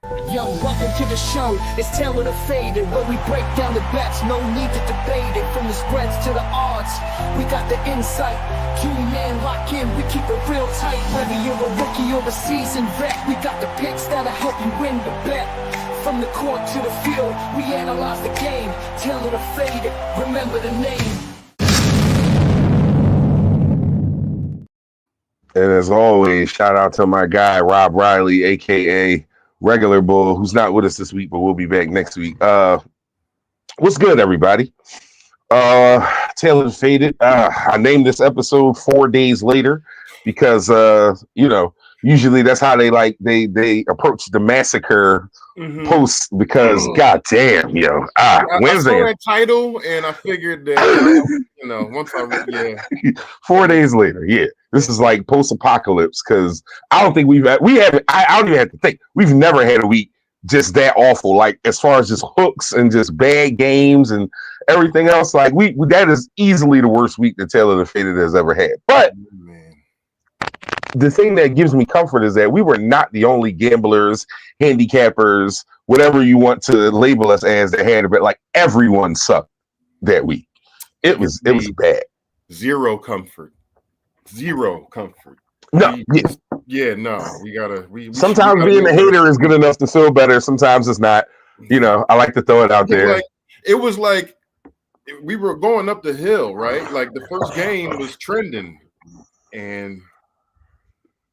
Yo, welcome to the show. It's Taylor the Faded, where we break down the bets. No need to debate it. From the spreads to the odds, we got the insight. Tune in, lock in, we keep it real tight. Whether you're a rookie or a seasoned vet, we got the picks that'll help you win the bet. From the court to the field, we analyze the game. Taylor the Faded, remember the name. And as always, shout out to my guy, Rob Riley, a.k.a. Regular Bull, who's not with us this week, but we'll be back next week. What's good, everybody? Taylor Faded. I named this episode 4 days later because, usually that's how they approach the massacre post because, goddamn, Wednesday. I saw that title and I figured that, once I read, yeah. 4 days later, yeah. This is like post-apocalypse because I don't think I don't even have to think. We've never had a week just that awful. Like as far as just hooks and just bad games and everything else. Like that is easily the worst week that Taylor the Faded has ever had. But the thing that gives me comfort is that we were not the only gamblers, handicappers, whatever you want to label us as that had it. But like everyone sucked that week. It was bad. Zero comfort. No, we gotta. Sometimes being a hater is good enough to feel better. Sometimes it's not. I like to throw it out there. It was like we were going up the hill, right? Like the first game was trending, and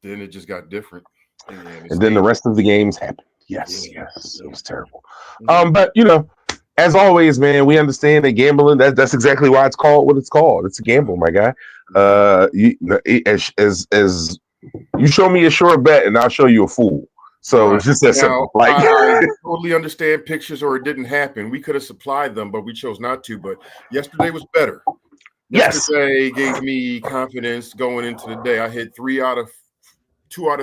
then it just got different. And then the rest of the games happened. Yes, it was terrible. But as always, man, we understand that gambling. That's exactly why it's called what it's called. It's a gamble, my guy. As you show me a sure bet, and I'll show you a fool. So it's just that simple. I totally understand pictures, or it didn't happen. We could have supplied them, but we chose not to. But yesterday was better. Yesterday gave me confidence going into the day. I hit 2 out of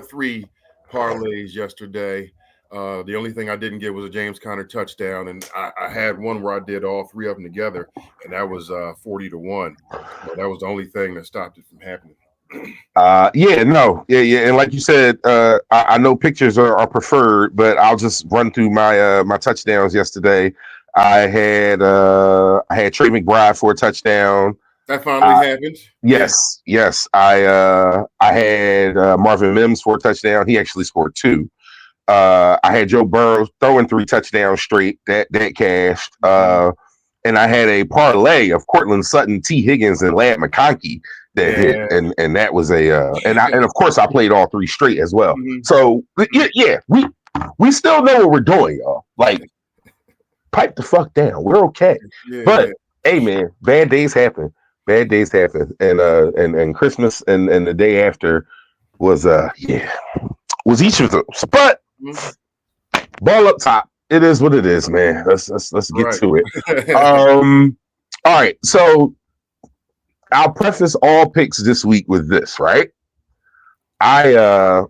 3 parlays yesterday. The only thing I didn't get was a James Conner touchdown, and I had one where I did all 3 of them together, and that was 40-1. But that was the only thing that stopped it from happening. And like you said, I know pictures are preferred, but I'll just run through my touchdowns yesterday. I had Trey McBride for a touchdown. That finally happened. Yes. I had Marvin Mims for a touchdown. He actually scored 2. I had Joe Burrow throwing 3 touchdowns straight. That cashed. And I had a parlay of Cortland Sutton, T. Higgins, and Ladd McConkey that hit, and that was and of course I played all 3 straight as well. So we still know what we're doing, y'all. Like, pipe the fuck down. We're okay. But hey, man, bad days happen. And Christmas and the day after was each of those. But ball up top. It is what it is, man. Let's get to it. All right. So I'll preface all picks this week with this, right? Every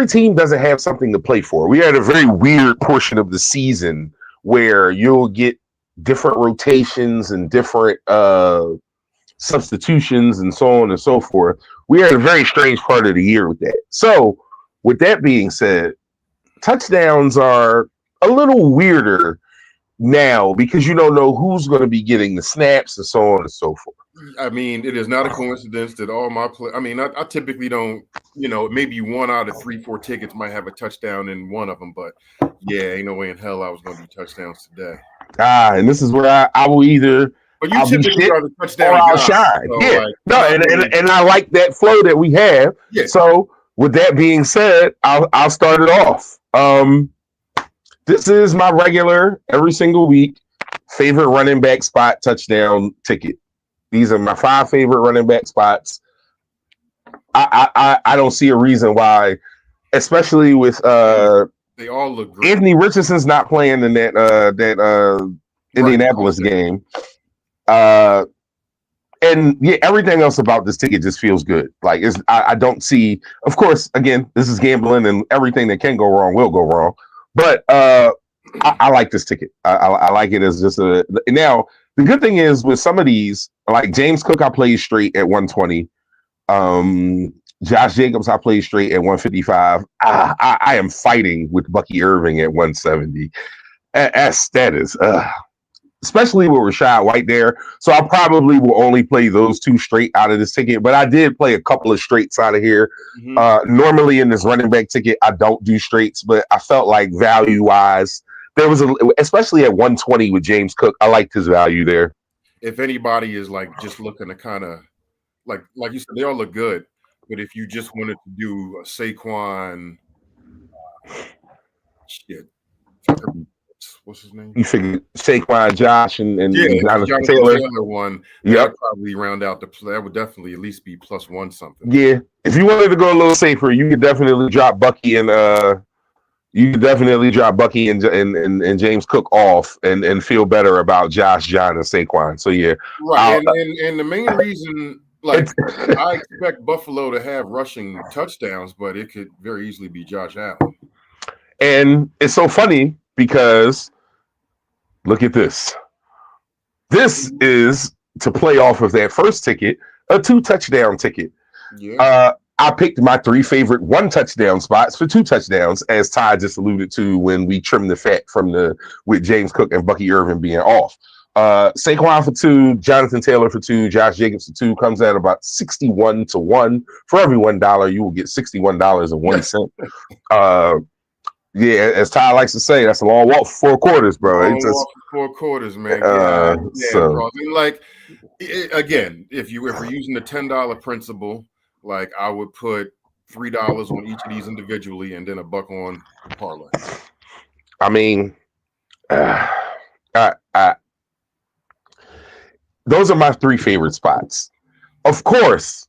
team doesn't have something to play for. We had a very weird portion of the season where you'll get different rotations and different substitutions and so on and so forth. We had a very strange part of the year with that. So with that being said, touchdowns are a little weirder now because you don't know who's going to be getting the snaps and so on and so forth. I mean, it is not a coincidence that all my I typically don't, maybe 1 out of 3-4 tickets might have a touchdown in one of them, but ain't no way in hell I was going to do touchdowns today. And this is where I will either. But you typically are the touchdown or I'll guy, shine. So and I like that flow that we have. Yeah. So with that being said, I'll start it off. This is my regular every single week favorite running back spot touchdown ticket. These are my 5 favorite running back spots. I don't see a reason why, especially with they all look great. Anthony Richardson's not playing in that Indianapolis game. And everything else about this ticket just feels good. Like I don't see. Of course, again, this is gambling, and everything that can go wrong will go wrong. But I like this ticket. I like it as just a. Now the good thing is with some of these, like James Cook, I played straight at 120. Josh Jacobs, I played straight at 155. I am fighting with Bucky Irving at 170. That is, especially with Rachaad White there. So I probably will only play those two straight out of this ticket, but I did play a couple of straights out of here. Normally in this running back ticket, I don't do straights, but I felt like value wise, there was especially at 120 with James Cook, I liked his value there. If anybody is like just looking to kind of like you said, they all look good. But if you just wanted to do a Saquon, what's his name? You figured Saquon, Josh, and Jonathan Taylor one. Yep. Probably round out that would definitely at least be +1 something. Yeah, if you wanted to go a little safer, you could definitely drop Bucky and James Cook off and feel better about Josh, John, and Saquon. So yeah, right. And the main reason. Like, I expect Buffalo to have rushing touchdowns, but it could very easily be Josh Allen. And it's so funny because look at this. This is to play off of that first ticket, a 2-touchdown ticket. Yeah. I picked my 3 favorite 1-touchdown spots for 2 touchdowns, as Ty just alluded to when we trimmed the fat with James Cook and Bucky Irving being off. Saquon for 2, Jonathan Taylor for 2, Josh Jacobs for 2 comes at about 61 to 1. For every $1, you will get $61.01. Yeah, as Ty likes to say, that's a long walk for 4 quarters, bro. Long walk for 4 quarters, man. So. Like, again, if we're using the $10 principle, like I would put $3 on each of these individually, and then $1 on the parlay. I mean, those are my 3 favorite spots. Of course,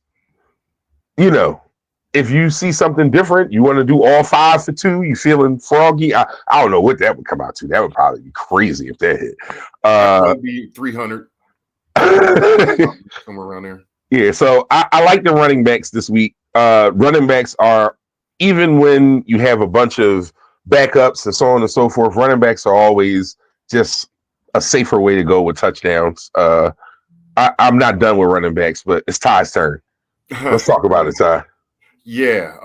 if you see something different, you want to do all 5 for 2, you feeling froggy, I don't know what that would come out to. That would probably be crazy if that hit. That'd be 300. Somewhere around there. Yeah, so I like the running backs this week. Running backs are, even when you have a bunch of backups and so on and so forth, running backs are always just a safer way to go with touchdowns. I'm not done with running backs, but it's Ty's turn. Let's talk about it, Ty. Yeah.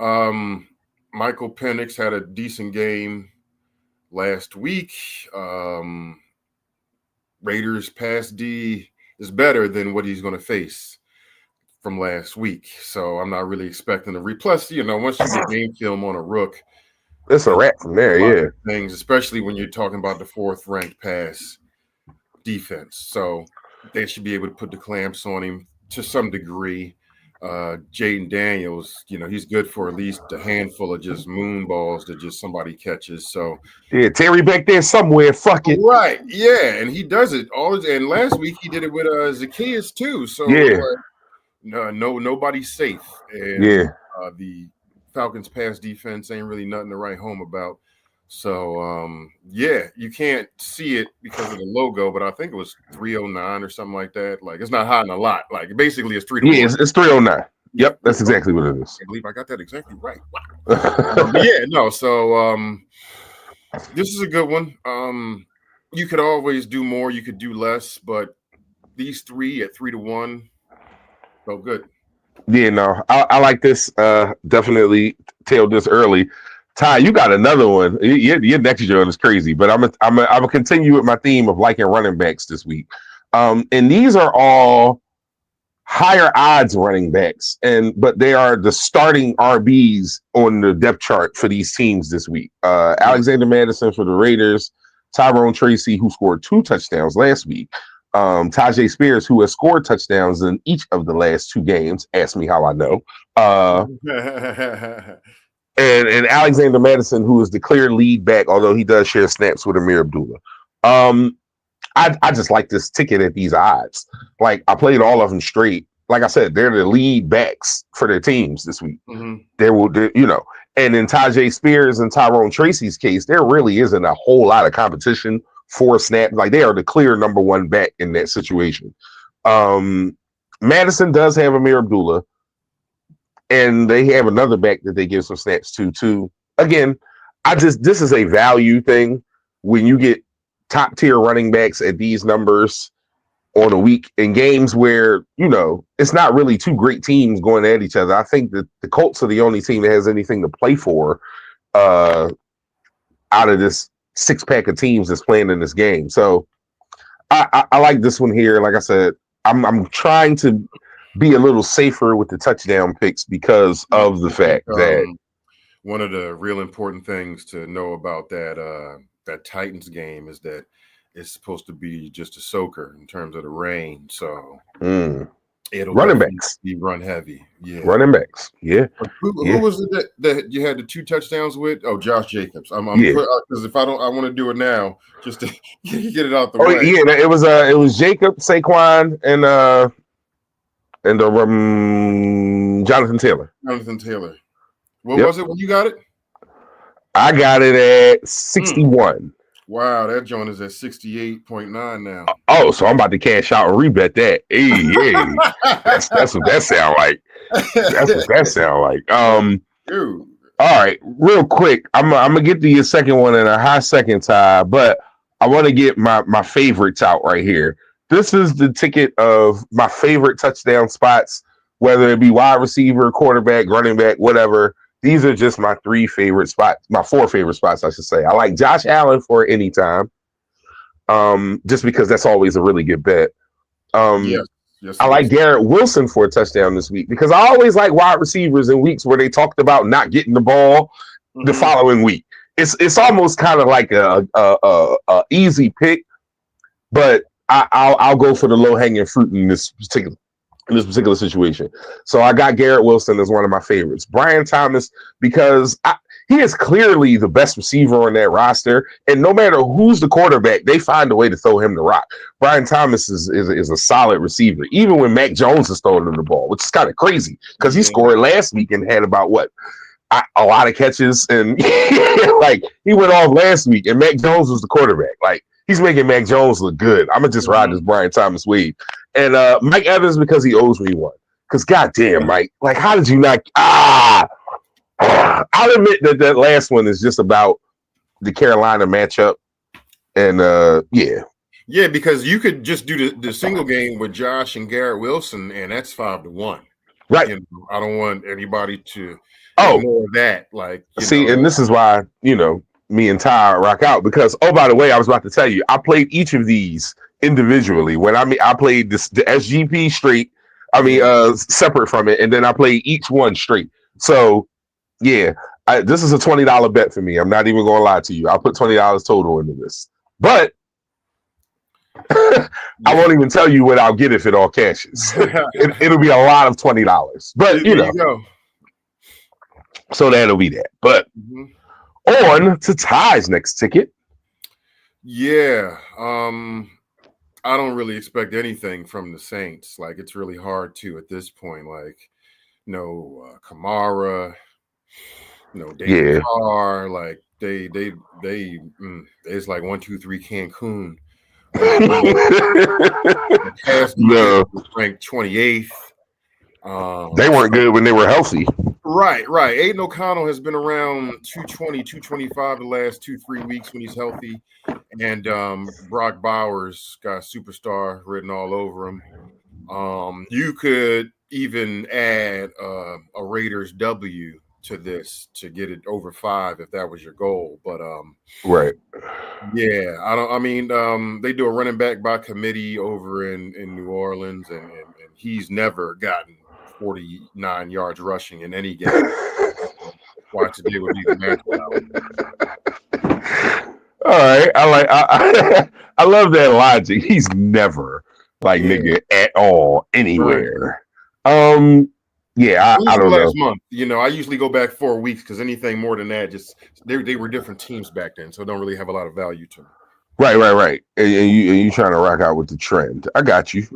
Michael Penix had a decent game last week. Raiders pass D is better than what he's going to face from last week. So I'm not really expecting to plus, once you get game film on a rook, it's a wrap from there, yeah. Things, especially when you're talking about the 4th ranked pass defense. So they should be able to put the clamps on him to some degree. Jaden Daniels, he's good for at least a handful of just moon balls that just somebody catches. So yeah, Terry back there somewhere. Fuck it. Right. Yeah, and he does it always. And last week he did it with Zacchaeus too. So yeah, nobody's safe. And the Falcons pass defense ain't really nothing to write home about. So you can't see it because of the logo, but I think it was 309 or something like that. Like, it's not hiding a lot. Like, basically it's 3 to 1. Yeah, it's 309. Yep, that's exactly what it is. I believe I got that exactly right. Wow. So this is a good one. You could always do more, you could do less, but these 3 at 3 to 1 felt good. Yeah, no, I like this. Definitely tailed this early. Ty, you got another one. Your next joint is crazy, but I'm gonna continue with my theme of liking running backs this week. And these are all higher odds running backs, but they are the starting RBs on the depth chart for these teams this week. Alexander Mattison for the Raiders, Tyrone Tracy, who scored 2 touchdowns last week, Tajay Spears, who has scored touchdowns in each of the last 2 games. Ask me how I know. And Alexander Mattison, who is the clear lead back, although he does share snaps with Amir Abdullah. I just like this ticket at these odds. Like, I played all of them straight. Like I said, they're the lead backs for their teams this week. And in Tajay Spears and Tyrone Tracy's case, there really isn't a whole lot of competition for snaps. Like, they are the clear number 1 back in that situation. Madison does have Amir Abdullah, and they have another back that they give some snaps to too. Again, this is a value thing. When you get top tier running backs at these numbers on a week in games where, it's not really two great teams going at each other. I think that the Colts are the only team that has anything to play for out of this 6-pack of teams that's playing in this game. So I like this one here. Like I said, I'm trying to be a little safer with the touchdown picks because of the fact that one of the real important things to know about that Titans game is that it's supposed to be just a soaker in terms of the rain. So it'll running backs be run heavy. Yeah, running backs. Yeah. Who was it that you had the 2 touchdowns with? Oh, Josh Jacobs. Because if I want to do it now, just to get it out the way. Yeah, it was Jacob, Saquon, and Jonathan Taylor. Jonathan Taylor. What was it when you got it? I got it at 61. Wow, that joint is at 68.9 now. Oh, so I'm about to cash out and rebet that. Hey, that's what that sound like. That's what that sound like. Dude. All right, real quick, I'm gonna get to your second one in a high second tie, but I want to get my favorites out right here. This is the ticket of my favorite touchdown spots, whether it be wide receiver, quarterback, running back, whatever. These are just my 3 favorite spots, my 4 favorite spots, I should say. I like Josh Allen for any time, just because that's always a really good bet. Yes, I like Garrett Wilson for a touchdown this week because I always like wide receivers in weeks where they talked about not getting the ball the following week. It's almost kind of like a easy pick, but I'll go for the low hanging fruit in this particular situation. So I got Garrett Wilson as one of my favorites. Brian Thomas, because he is clearly the best receiver on that roster, and no matter who's the quarterback, they find a way to throw him the rock. Brian Thomas is a solid receiver, even when Mac Jones is throwing him the ball, which is kind of crazy because he scored last week and had about a lot of catches, and like he went off last week, and Mac Jones was the quarterback. Like he's making Mac Jones look good. I'm gonna just ride this Brian Thomas wave. And Mike Evans because he owes me one. Because goddamn, Mike, like how did you not? I'll admit that last one is just about the Carolina matchup, and yeah, because you could just do the single game with Josh and Garrett Wilson, and that's 5-1. Right. I don't want anybody to ignore that. Like, and this is why me and Ty rock out because by the way, I was about to tell you, I played each of these individually. When I played the SGP straight, separate from it, and then I played each one straight. So yeah, this is a $20 bet for me. I'm not even gonna lie to you. I'll put $20 total into this, but I won't even tell you what I'll get if it all cashes. It'll be a lot of $20, but there you go. So that'll be that. But on to Ty's next ticket. Yeah. I don't really expect anything from the Saints. Like it's really hard to at this point. Like no Kamara, no David Carr. Like they it's like 1, 2, 3 Cancun. No, ranked 28th. They weren't good when they were healthy. Right. Aiden O'Connell has been around 220, 225 the last 2-3 weeks when he's healthy. And Brock Bowers got superstar written all over him. You could even add a Raiders W to this to get it over 5 if that was your goal. But right. Yeah, they do a running back by committee over in New Orleans, and he's never gotten 49 yards rushing in any game. Why today would be the match. All right, I love that logic. He's never nigga at all anywhere. Right. I don't know. Last month, I usually go back 4 weeks because anything more than that, just they were different teams back then, so don't really have a lot of value to them. Right. And you trying to rock out with the trend. I got you.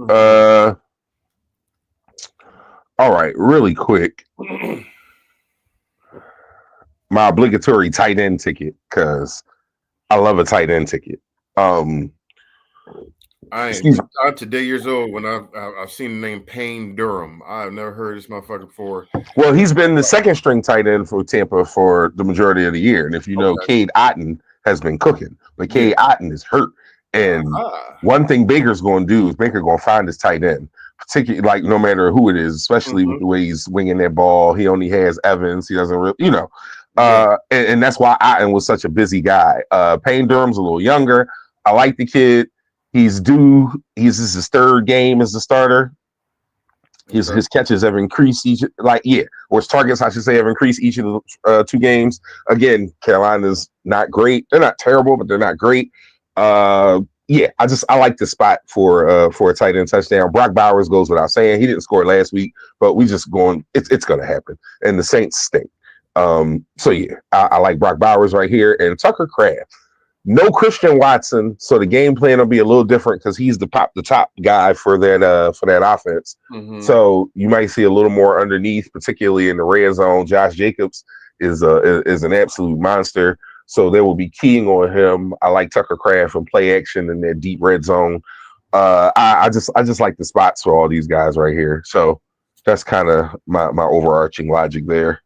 All right, really quick. My obligatory tight end ticket, because I love a tight end ticket. I'm today years old when I've seen the name Payne Durham. I've never heard this motherfucker before. Well, he's been the second string tight end for Tampa for the majority of the year. And if you know, Cade Otton has been cooking, but Cade Otton is hurt. And Ah. one thing Baker's going to do is Baker going to find his tight end, particularly like no matter who it is, especially with the way he's winging that ball. He only has Evans. He doesn't really, and that's why Otten was such a busy guy. Payne Durham's a little younger. I like the kid. He's due. This is his third game as the starter. His catches have increased or his targets, I should say, have increased each of the 2 games. Again, Carolina's not great. They're not terrible, but they're not great. I like the spot for a tight end touchdown. Brock Bowers goes without saying. He didn't score last week, but we just going. It's going to happen, and the Saints stink. I like Brock Bowers right here, and Tucker Kraft. No Christian Watson, so the game plan will be a little different because he's the top guy for that offense. Mm-hmm. So you might see a little more underneath, particularly in the red zone. Josh Jacobs is an absolute monster, so they will be keying on him. I like Tucker Kraft and play action in that deep red zone. I just like the spots for all these guys right here. So that's kind of my overarching logic there.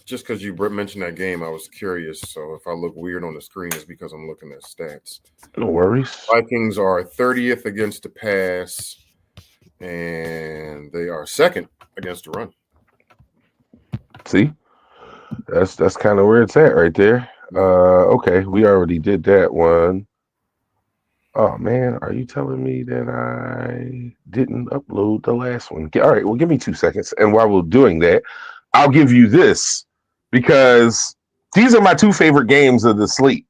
Just because you mentioned that game, I was curious. So if I look weird on the screen, it's because I'm looking at stats. No worries. Vikings are 30th against the pass, and they are 2nd against the run. See, that's kind of where it's at right there. Okay, we already did that one. Oh man, are you telling me that I didn't upload the last one? All right, well, give me 2 seconds, and while we're doing that, I'll give you this. Because these are my 2 favorite games of the slate.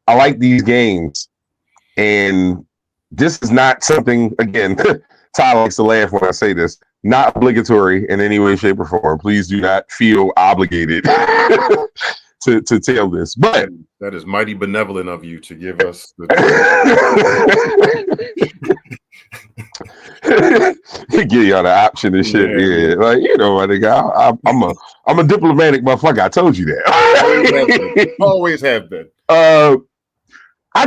I like these games. And this is not something, again, Ty likes to laugh when I say this, not obligatory in any way, shape, or form. Please do not feel obligated to tell this. But that is mighty benevolent of you to give us the give y'all the option and shit. Yeah. Like, my nigga, I'm a diplomatic motherfucker. I told you that. Always have been. I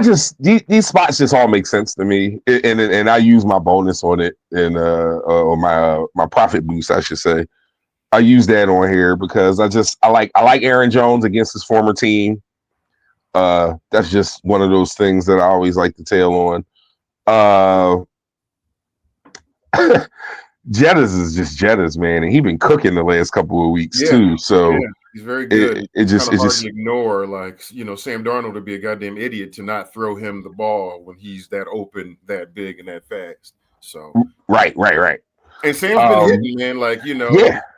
just these spots just all make sense to me, and I use my bonus on it and or my profit boost, I should say. I use that on here because I like Aaron Jones against his former team. That's just one of those things that I always like to tail on. Jettas is just Jettas, man, and he's been cooking the last couple of weeks too. So he's very good. It's just hard to ignore, Sam Darnold would be a goddamn idiot to not throw him the ball when he's that open, that big, and that fast. So right. And Sam's been hitting, man.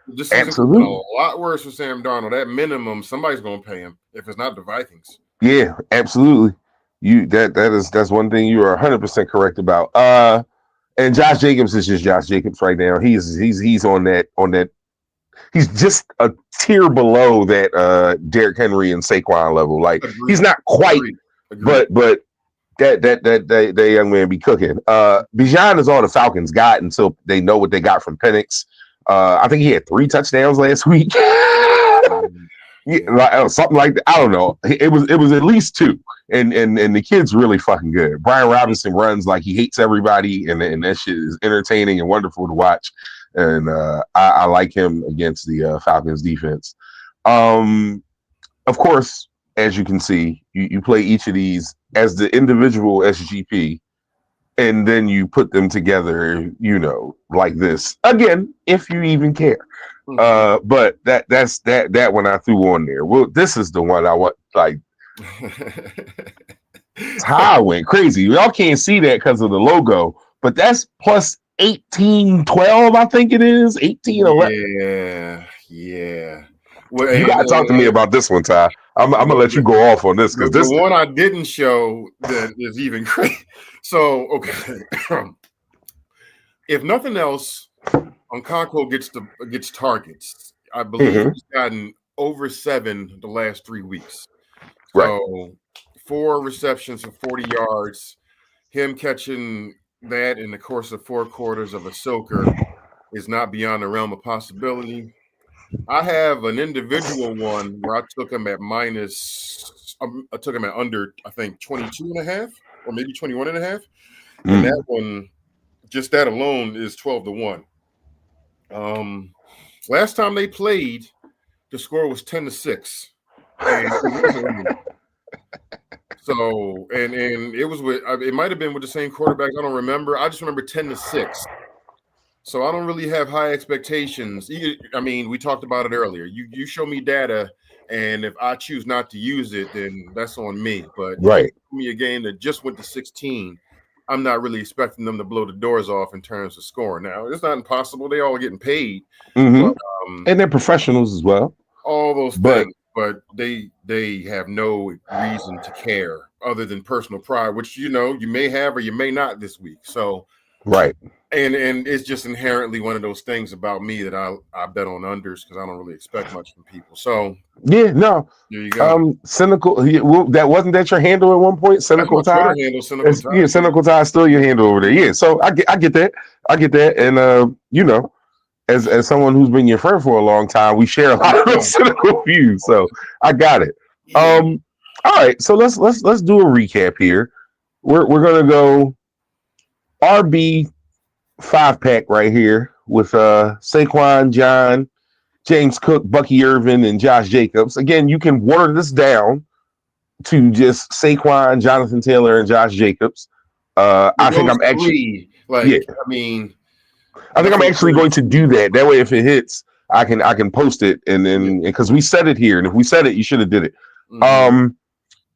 This is a lot worse for Sam Darnold. At minimum, somebody's gonna pay him if it's not the Vikings. Yeah, absolutely. That's one thing you are 100% correct about. And Josh Jacobs is just Josh Jacobs right now. He's on that. He's just a tier below that Derrick Henry and Saquon level. Like he's not quite, but that young man be cooking. Bijan is all the Falcons got until they know what they got from Penix. I think he had 3 touchdowns last week. Something like that. I don't know. It was at least 2. And the kid's really fucking good. Brian Robinson runs like he hates everybody, and that shit is entertaining and wonderful to watch. And I like him against the Falcons defense. Of course, as you can see, you play each of these as the individual SGP, and then you put them together, like this. Again, if you even care. But that's that one I threw on there. Well, this is the one I want, like. Ty went crazy. Y'all can't see that because of the logo, but that's plus 1812, I think it is. 1811. Yeah. Well, you gotta talk to me about this one, Ty. I'm gonna let you go off on this because this one I didn't show that is even crazy. So okay. If nothing else, Okonkwo gets targets. I believe he's gotten over 7 the last 3 weeks. So 4 receptions for 40 yards. Him catching that in the course of 4 quarters of a soaker is not beyond the realm of possibility. I have an individual one where I took him at I took him at under, I think, 22.5 or maybe 21.5. And that one, just that alone is 12-1. Last time they played, the score was 10-6. So and it was with it might have been with the same quarterback. I don't remember. I just remember 10-6. So I don't really have high expectations. I mean, we talked about it earlier. You show me data, and if I choose not to use it, then that's on me. But Right. if you give me a game that just went to 16, I'm not really expecting them to blow the doors off in terms of scoring. Now, it's not impossible. They all are getting paid. Mhm. But, And they're professionals as well. all those But- things, but they have no reason to care other than personal pride, which you may have or you may not this week. So Right. and it's just inherently one of those things about me that I bet on unders because I don't really expect much from people. So Yeah, no. there you go. Cynical. That wasn't that your handle at one point? Cynical That's my Tide. Twitter handle, Cynical Tide. Yeah, Cynical Tide is still your handle over there. Yeah, so I get that. And as someone who's been your friend for a long time, we share a lot of those cynical views. So I got it. Yeah. All right, so let's do a recap here. We're gonna go RB 5-pack right here with Saquon, John, James Cook, Bucky Irvin, and Josh Jacobs. Again, you can water this down to just Saquon, Jonathan Taylor, and Josh Jacobs. I think I'm actually I think I'm actually going to do that. That way, if it hits, I can post it, and then because we said it here, and if we said it, you should have did it.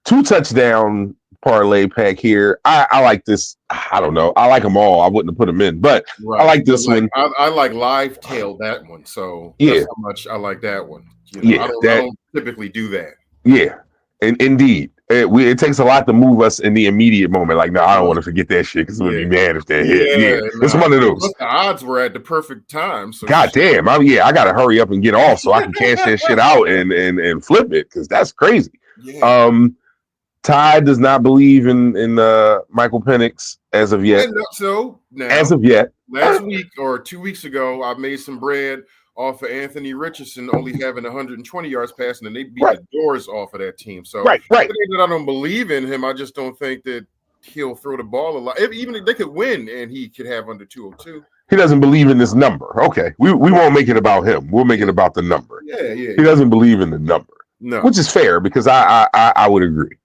2 touchdown parlay pack here. I like this. I don't know. I like them all. I wouldn't have put them in, but I like this one. I like live tail that one. So yeah, that's how much I like that one. I don't typically do that. Yeah, and indeed, it takes a lot to move us in the immediate moment. Like, no, I don't want to forget that shit because I'm gonna be mad if that hit. Yeah, it's one of those. The odds were at the perfect time. So God damn, I gotta hurry up and get off so I can cash that shit out and flip it because that's crazy. Yeah. Ty does not believe in Michael Penix as of yet. As of yet, last week or 2 weeks ago, I made some bread off of Anthony Richardson only having 120 yards passing, and they beat the doors off of that team. So right. That I don't believe in him. I just don't think that he'll throw the ball a lot. Even if they could win and he could have under 202. He doesn't believe in this number. Okay, we won't make it about him. We'll make it about the number. Yeah. He doesn't believe in the number. No, which is fair because I would agree.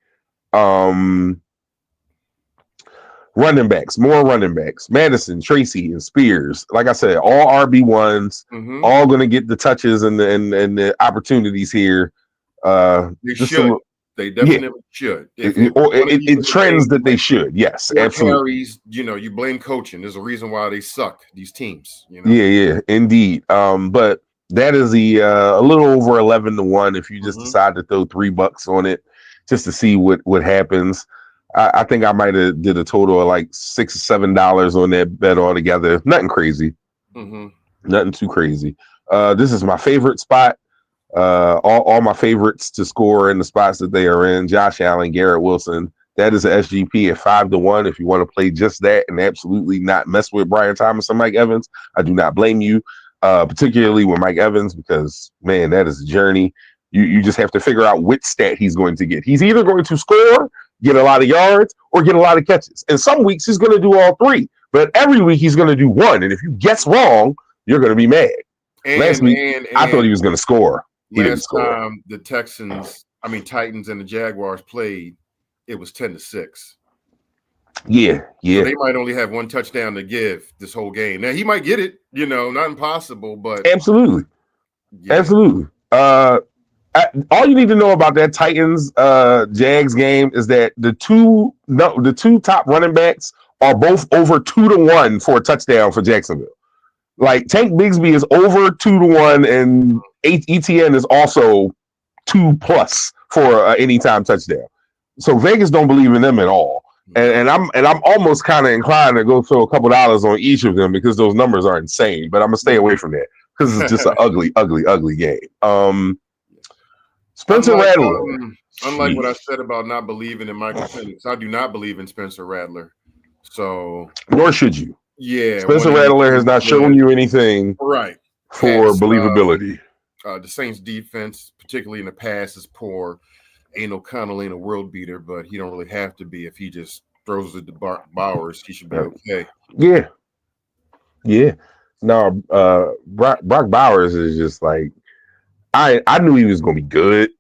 Running backs, more running backs. Madison, Tracy, and Spears. Like I said, all RB1s, all going to get the touches and the opportunities here. They should. They definitely should. It trends that they should. Yes, absolutely. Carries, you blame coaching. There's a reason why they suck. These teams. Yeah, indeed. But that is a little over 11-1 if you just decide to throw $3 on it just to see what happens. I think I might have did a total of like $6 or $7 on that bet altogether. Nothing crazy. Nothing too crazy. This is my favorite spot. All my favorites to score in the spots that they are in. Josh Allen, Garrett Wilson. That is a SGP at 5-1. If you want to play just that and absolutely not mess with Brian Thomas and Mike Evans, I do not blame you. Particularly with Mike Evans, because man, that is a journey. You just have to figure out which stat he's going to get. He's either going to score, get a lot of yards, or get a lot of catches. And some weeks he's going to do all 3, but every week he's going to do 1. And if you guess wrong, you're going to be mad. Last week, I thought he was going to score. Last time the Titans and the Jaguars played, it was 10-6. Yeah. So they might only have 1 touchdown to give this whole game. Now he might get it, not impossible, but absolutely. All you need to know about that Titans Jags game is that the two top running backs are both over 2-1 for a touchdown for Jacksonville. Like Tank Bigsby is over 2-1, and ETN is also 2+ for anytime touchdown. So Vegas don't believe in them at all. And I'm almost kind of inclined to go throw a couple dollars on each of them because those numbers are insane. But I'm gonna stay away from that because it's just an ugly game. Spencer Rattler. Unlike what I said about not believing in Michael Penix, I do not believe in Spencer Rattler. So nor should you. Yeah, Spencer Rattler has not shown you anything for believability. The Saints defense, particularly in the pass, is poor. Ain't O'Connell ain't a world beater, but he don't really have to be. If he just throws it to Bowers, he should be okay. Yeah. No, Brock Bowers is just like I knew he was gonna be good,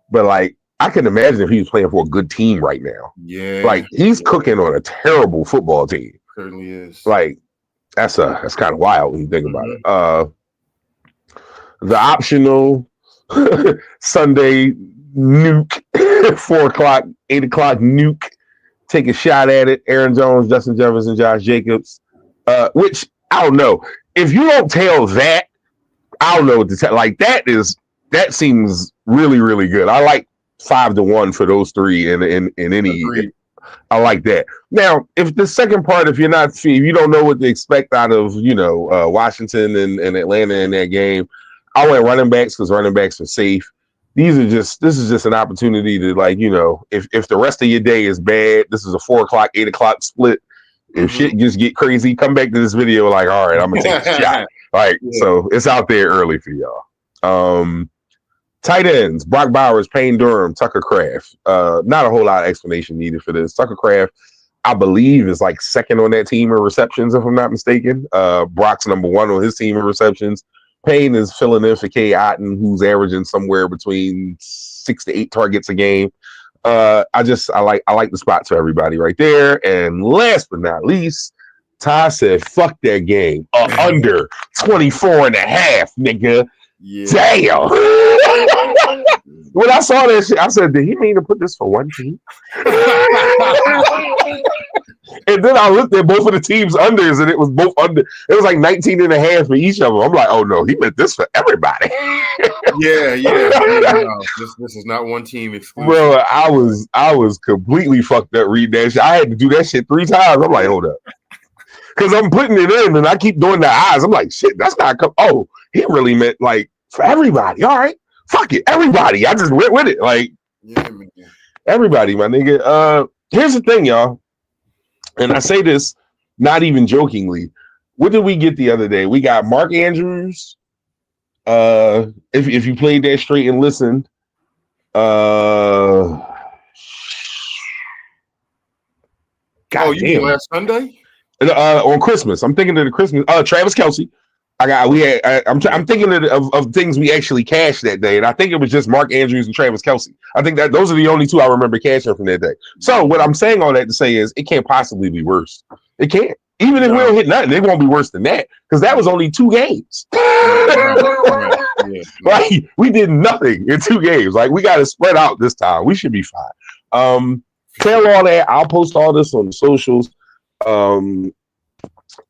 but like I can imagine if he was playing for a good team right now. Yeah, Like he's cooking on a terrible football team. Certainly is. Like that's kind of wild when you think about it. The optional Sunday nuke, 4:00, 8:00 nuke. Take a shot at it. Aaron Jones, Justin Jefferson, Josh Jacobs. Which I don't know. If you don't tell that, I don't know what to tell. Like that seems really, really good. I like 5-1 for those three in any. Agreed. I like that. Now, if the second part, if you don't know what to expect out of Washington and Atlanta in that game, I went running backs because running backs are safe. This is just an opportunity to if the rest of your day is bad, this is a 4:00, 8:00 split. If shit just get crazy, come back to this video like, all right, I'm gonna take a shot. Like, so it's out there early for y'all. Tight ends, Brock Bowers, Payne Durham, Tucker Kraft. Not a whole lot of explanation needed for this. Tucker Kraft, I believe, is like second on that team in receptions, if I'm not mistaken. Brock's number one on his team in receptions. Payne is filling in for K. Otten, who's averaging somewhere between 6 to 8 targets a game. I like the spots for everybody right there. And last but not least, Ty said, fuck that game. Under 24.5, nigga. Yeah. Damn. When I saw that shit, I said, did he mean to put this for one team? And then I looked at both of the teams' unders, and it was both under. It was like 19.5 for each of them. I'm like, oh no, he meant this for everybody. Yeah. No, this is not one team exclusive. Bro, I was completely fucked up reading that shit. I had to do that shit 3 times. I'm like, hold up. Because I'm putting it in, and I keep doing the eyes. I'm like, shit, that's not. Oh, he really meant like for everybody. All right, fuck it, everybody. I just went with it. Like, yeah, man. Everybody, my nigga. Here's the thing, y'all. And I say this not even jokingly. What did we get the other day? We got Mark Andrews. If you played that straight and listened, God you mean last Sunday? On Christmas. I'm thinking of the Christmas. Travis Kelce. I'm thinking of things we actually cashed that day, and I think it was just Mark Andrews and Travis Kelce. I think that those are the only two I remember cashing from that day. So what I'm saying all that to say is it can't possibly be worse. It can't. Even if we don't hit nothing, it won't be worse than that because that was only 2 games. Like we did nothing in 2 games. Like we got to spread out this time. We should be fine. Tell all that. I'll post all this on the socials.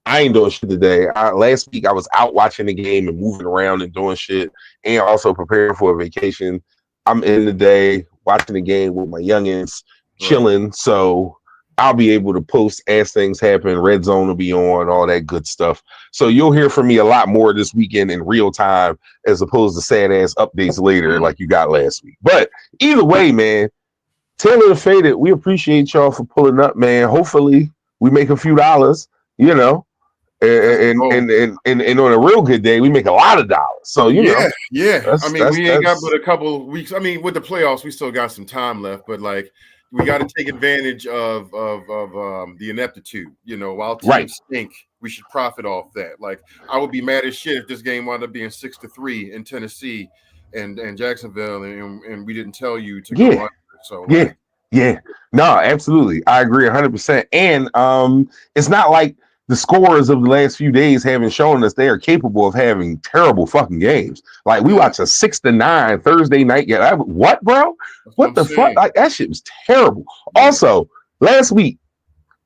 I ain't doing shit today. Last week I was out watching the game and moving around and doing shit and also preparing for a vacation. I'm in the day watching the game with my youngins, chilling. So I'll be able to post as things happen. Red Zone will be on, all that good stuff. So you'll hear from me a lot more this weekend in real time as opposed to sad ass updates later like you got last week. But either way, man, Taylor the Faded, we appreciate y'all for pulling up, man. Hopefully we make a few dollars, and on a real good day, we make a lot of dollars. So know, I mean, we ain't got but a couple of weeks. I mean, with the playoffs, we still got some time left, but like we got to take advantage of the ineptitude. While teams stink, we should profit off that. Like I would be mad as shit if this game wound up being 6-3 in Tennessee and Jacksonville, and we didn't tell you to go under. So no, absolutely, I agree 100%. And it's not like the scorers of the last few days haven't shown us they are capable of having terrible fucking games. Like we watched a 6-9 Thursday night game. What, bro? What the fuck? Like that shit was terrible. Also, last week,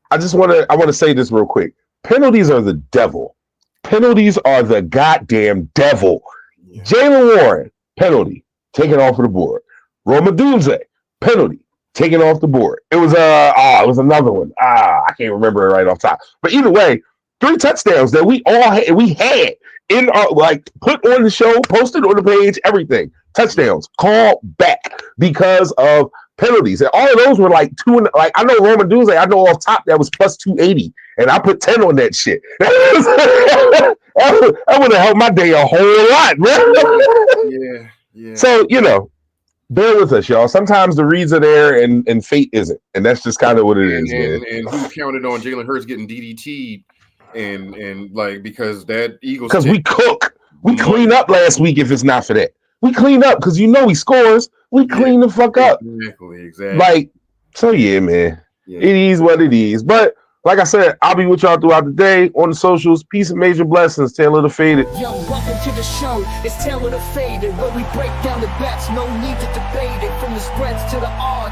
I want to say this real quick. Penalties are the devil. Penalties are the goddamn devil. Yeah. Jaylen Warren, penalty, taken off of the board. Rome Odunze, penalty, taken off the board. It was another one. I can't remember it right off top. But either way, 3 touchdowns that we had in our put on the show, posted on the page, everything. Touchdowns called back because of penalties. And all of those were like 2. I know Rome Odunze, I know off top that was plus 280. And I put 10 on that shit. That would have helped my day a whole lot, man. Yeah. So, bear with us, y'all. Sometimes the reads are there and fate isn't. And that's just kind of what it is, man. And who counted on Jalen Hurts getting DDT'd and because that Eagles. Because we cook. We clean up last week if it's not for that. We clean up because you know he scores. We clean the fuck up. Exactly. Like, so yeah, man. Yeah. It is what it is. But like I said, I'll be with y'all throughout the day on the socials. Peace and major blessings. Taylor the Faded. Yo, welcome to the show. It's Taylor the Faded, where we break down the bets. No need to debate it. From the spreads to the odds.